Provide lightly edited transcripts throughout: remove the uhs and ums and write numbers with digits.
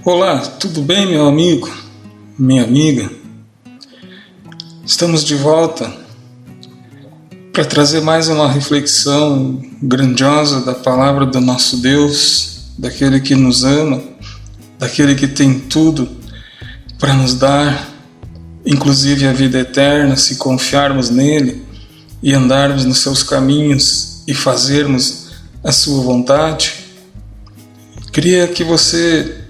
Olá, tudo bem, meu amigo, minha amiga? Estamos de volta para trazer mais uma reflexão grandiosa da palavra do nosso Deus, daquele que nos ama, daquele que tem tudo para nos dar, inclusive a vida eterna, se confiarmos nele e andarmos nos seus caminhos e fazermos a sua vontade. Queria que você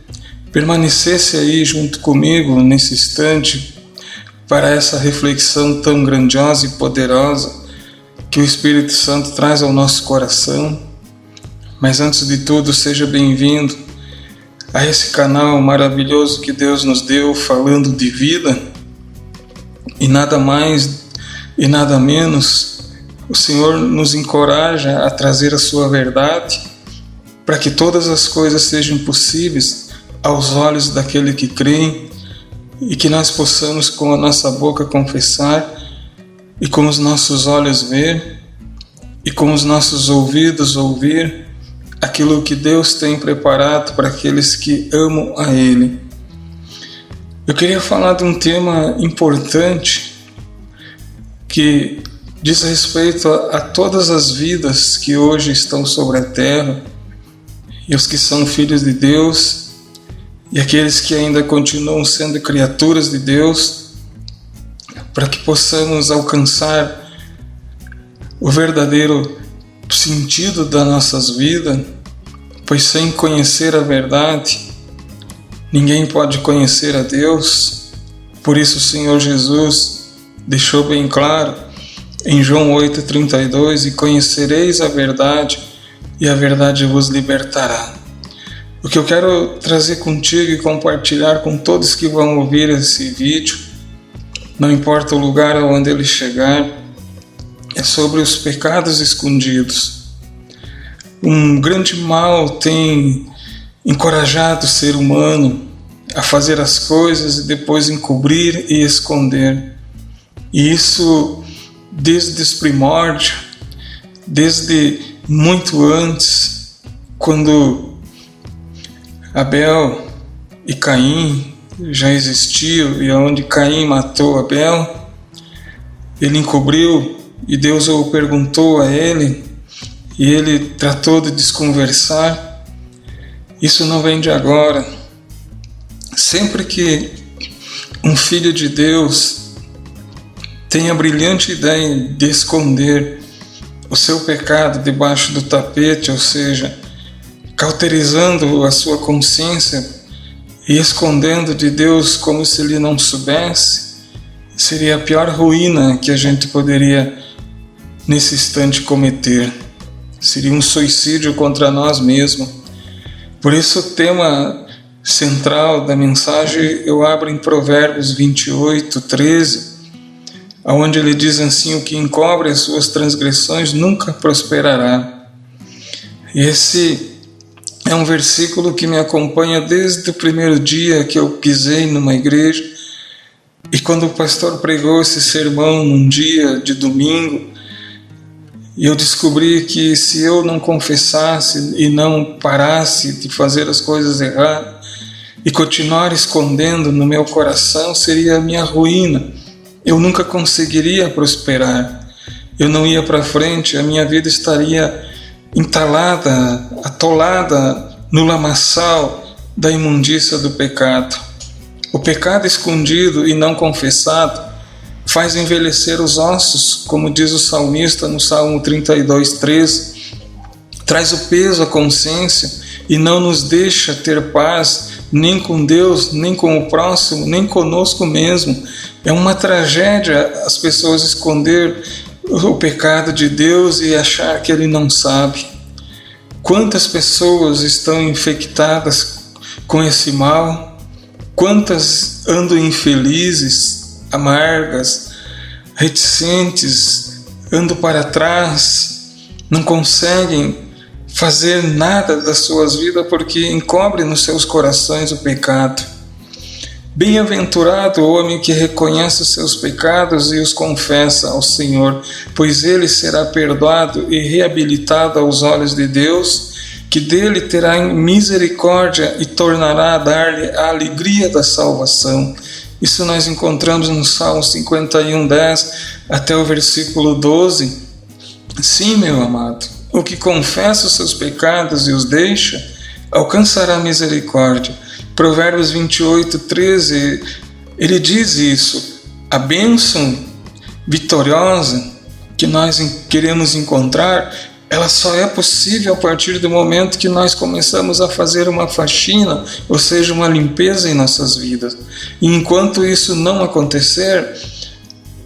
permanecesse aí junto comigo nesse instante para essa reflexão tão grandiosa e poderosa que o Espírito Santo traz ao nosso coração. Mas antes de tudo, seja bem-vindo a esse canal maravilhoso que Deus nos deu, falando de vida, e nada mais e nada menos, o Senhor nos encoraja a trazer a sua verdade para que todas as coisas sejam possíveis aos olhos daquele que crê, e que nós possamos com a nossa boca confessar, e com os nossos olhos ver, e com os nossos ouvidos ouvir aquilo que Deus tem preparado para aqueles que amam a Ele. Eu queria falar de um tema importante que diz respeito a todas as vidas que hoje estão sobre a terra, e os que são filhos de Deus, e aqueles que ainda continuam sendo criaturas de Deus, para que possamos alcançar o verdadeiro sentido das nossas vidas, pois sem conhecer a verdade, ninguém pode conhecer a Deus. Por isso o Senhor Jesus deixou bem claro em João 8,32: e conhecereis a verdade, e a verdade vos libertará. O que eu quero trazer contigo e compartilhar com todos que vão ouvir esse vídeo, não importa o lugar onde ele chegar, é sobre os pecados escondidos. Um grande mal tem encorajado o ser humano a fazer as coisas e depois encobrir e esconder. E isso desde os primórdios, desde muito antes, quando Abel e Caim já existiam, e onde Caim matou Abel, ele encobriu e Deus o perguntou a ele, e ele tratou de desconversar. Isso não vem de agora. Sempre que um filho de Deus tem a brilhante ideia de esconder o seu pecado debaixo do tapete, ou seja, cauterizando a sua consciência e escondendo de Deus como se ele não soubesse, seria a pior ruína que a gente poderia nesse instante cometer. Seria um suicídio contra nós mesmos. Por isso o tema central da mensagem eu abro em Provérbios 28:13, onde ele diz assim: o que encobre as suas transgressões nunca prosperará. E esse é um versículo que me acompanha desde o primeiro dia que eu pisei numa igreja, e quando o pastor pregou esse sermão num dia de domingo, eu descobri que se eu não confessasse e não parasse de fazer as coisas erradas e continuar escondendo no meu coração, seria a minha ruína. Eu nunca conseguiria prosperar, eu não ia para frente, a minha vida estaria entalada, atolada no lamaçal da imundícia do pecado. O pecado escondido e não confessado faz envelhecer os ossos, como diz o salmista no Salmo 32:13, traz o peso à consciência e não nos deixa ter paz, nem com Deus, nem com o próximo, nem conosco mesmo. É uma tragédia as pessoas esconder o pecado de Deus e achar que Ele não sabe. Quantas pessoas estão infectadas com esse mal? Quantas andam infelizes, amargas, reticentes, andam para trás, não conseguem fazer nada das suas vidas porque encobrem nos seus corações o pecado. Bem-aventurado o homem que reconhece os seus pecados e os confessa ao Senhor, pois ele será perdoado e reabilitado aos olhos de Deus, que dele terá misericórdia e tornará a dar-lhe a alegria da salvação. Isso nós encontramos no Salmo 51:10 até o versículo 12. Sim, meu amado, o que confessa os seus pecados e os deixa, alcançará misericórdia. Provérbios 28:13, ele diz isso. A bênção vitoriosa que nós queremos encontrar, ela só é possível a partir do momento que nós começamos a fazer uma faxina, ou seja, uma limpeza em nossas vidas. E enquanto isso não acontecer,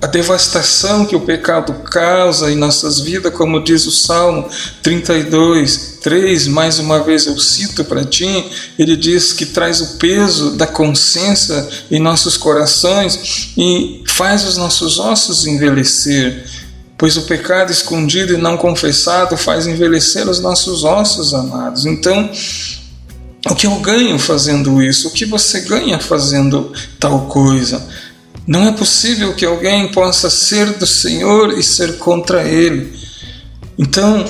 a devastação que o pecado causa em nossas vidas, como diz o Salmo 32:3, mais uma vez eu cito para ti, ele diz que traz o peso da consciência em nossos corações e faz os nossos ossos envelhecer, pois o pecado escondido e não confessado faz envelhecer os nossos ossos, amados. Então, o que eu ganho fazendo isso? O que você ganha fazendo tal coisa? Não é possível que alguém possa ser do Senhor e ser contra Ele. Então,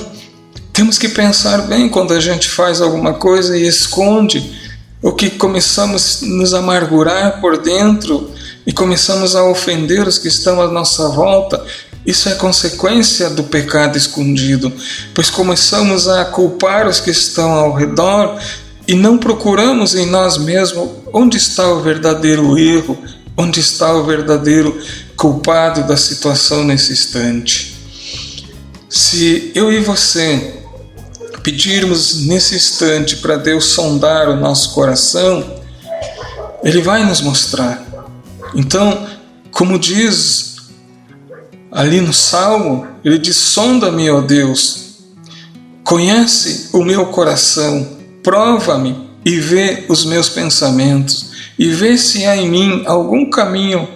temos que pensar bem quando a gente faz alguma coisa e esconde, ou que começamos a nos amargurar por dentro e começamos a ofender os que estão à nossa volta. Isso é consequência do pecado escondido, pois começamos a culpar os que estão ao redor e não procuramos em nós mesmos onde está o verdadeiro erro, onde está o verdadeiro culpado da situação nesse instante. Se eu e você pedirmos nesse instante para Deus sondar o nosso coração, Ele vai nos mostrar. Então, como diz ali no Salmo, ele diz: sonda-me, ó Deus, conhece o meu coração, prova-me e vê os meus pensamentos, e vê se há em mim algum caminho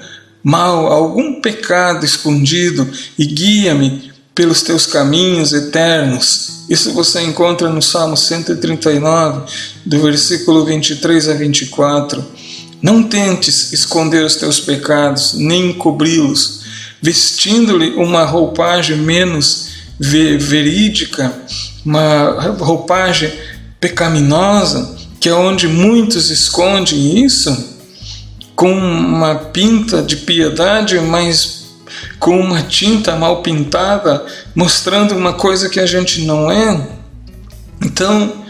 mau, algum pecado escondido, e guia-me pelos teus caminhos eternos. Isso você encontra no Salmo 139, do versículo 23 a 24. Não tentes esconder os teus pecados, nem encobri-los, vestindo-lhe uma roupagem menos verídica, uma roupagem pecaminosa, que é onde muitos escondem isso, com uma pinta de piedade, mas com uma tinta mal pintada, mostrando uma coisa que a gente não é. Então,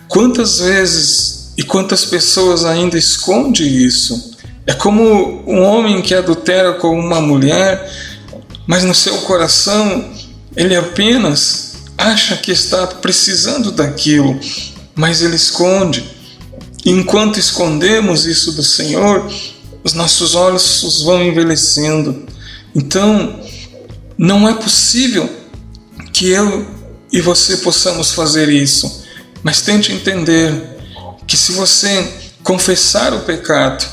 quantas vezes e quantas pessoas ainda escondem isso? É como um homem que adultera com uma mulher, mas no seu coração ele apenas acha que está precisando daquilo, mas ele esconde. E enquanto escondemos isso do Senhor, os nossos olhos vão envelhecendo. Então, não é possível que eu e você possamos fazer isso. Mas tente entender que se você confessar o pecado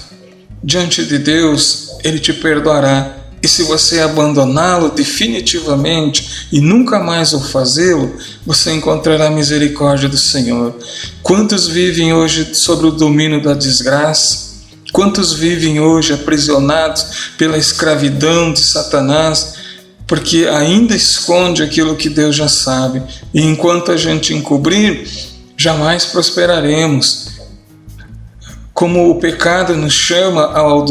diante de Deus, Ele te perdoará. E se você abandoná-lo definitivamente e nunca mais o fazê-lo, você encontrará a misericórdia do Senhor. Quantos vivem hoje sob o domínio da desgraça? Quantos vivem hoje aprisionados pela escravidão de Satanás, porque ainda esconde aquilo que Deus já sabe? E enquanto a gente encobrir, jamais prosperaremos. Como o pecado nos chama ao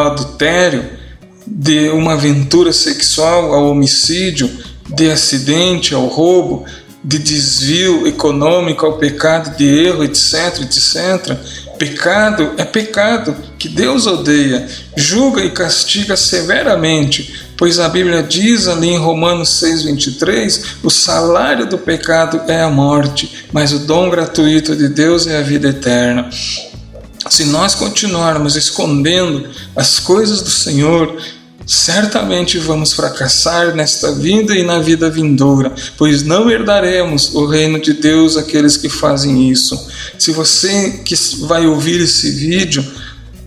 adultério, de uma aventura sexual ao homicídio, de acidente ao roubo, de desvio econômico ao pecado de erro, etc, etc. Pecado é pecado que Deus odeia, julga e castiga severamente, pois a Bíblia diz ali em Romanos 6:23, o salário do pecado é a morte, mas o dom gratuito de Deus é a vida eterna. Se nós continuarmos escondendo as coisas do Senhor, certamente vamos fracassar nesta vida e na vida vindoura, pois não herdaremos o reino de Deus aqueles que fazem isso. Se você que vai ouvir esse vídeo,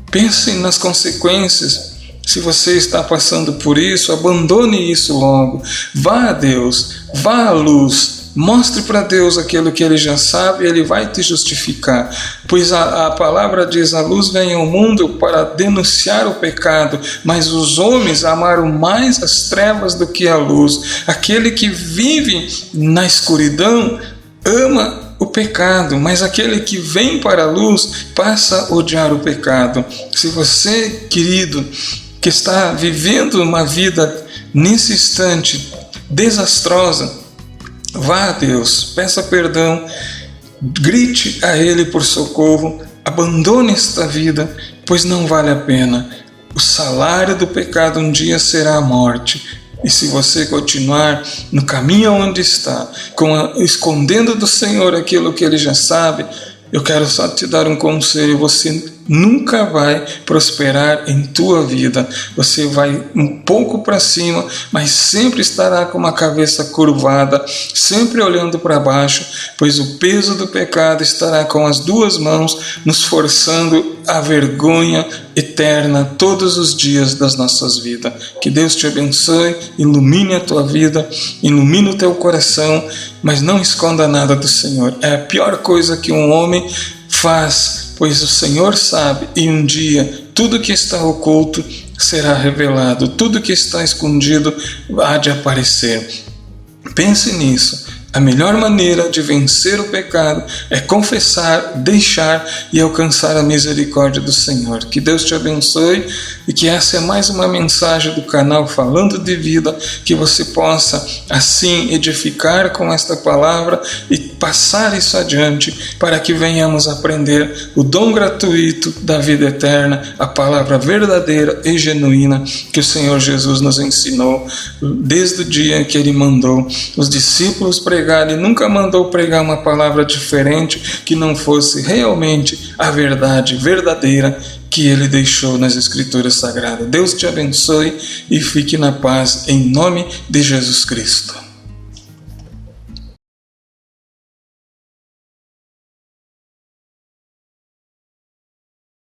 pense nas consequências. Se você está passando por isso, abandone isso logo. Vá a Deus, vá à luz. Mostre para Deus aquilo que Ele já sabe e Ele vai te justificar. Pois a palavra diz: a luz vem ao mundo para denunciar o pecado, mas os homens amaram mais as trevas do que a luz. Aquele que vive na escuridão ama o pecado, mas aquele que vem para a luz passa a odiar o pecado. Se você, querido, que está vivendo uma vida nesse instante desastrosa, vá a Deus, peça perdão, grite a Ele por socorro, abandone esta vida, pois não vale a pena. O salário do pecado um dia será a morte. E se você continuar no caminho onde está, escondendo do Senhor aquilo que Ele já sabe, eu quero só te dar um conselho: você nunca vai prosperar em tua vida. Você vai um pouco para cima, mas sempre estará com uma cabeça curvada, sempre olhando para baixo, pois o peso do pecado estará com as duas mãos, nos forçando à vergonha eterna todos os dias das nossas vidas. Que Deus te abençoe, ilumine a tua vida, ilumine o teu coração, mas não esconda nada do Senhor. É a pior coisa que um homem faz, pois o Senhor sabe, e um dia tudo que está oculto será revelado, tudo que está escondido há de aparecer. Pense nisso. A melhor maneira de vencer o pecado é confessar, deixar e alcançar a misericórdia do Senhor. Que Deus te abençoe e que essa é mais uma mensagem do canal Falando de Vida, que você possa assim edificar com esta palavra e passar isso adiante, para que venhamos aprender o dom gratuito da vida eterna, a palavra verdadeira e genuína que o Senhor Jesus nos ensinou desde o dia que Ele mandou os discípulos pregar. Ele nunca mandou pregar uma palavra diferente que não fosse realmente a verdade verdadeira que Ele deixou nas Escrituras Sagradas. Deus te abençoe e fique na paz, em nome de Jesus Cristo.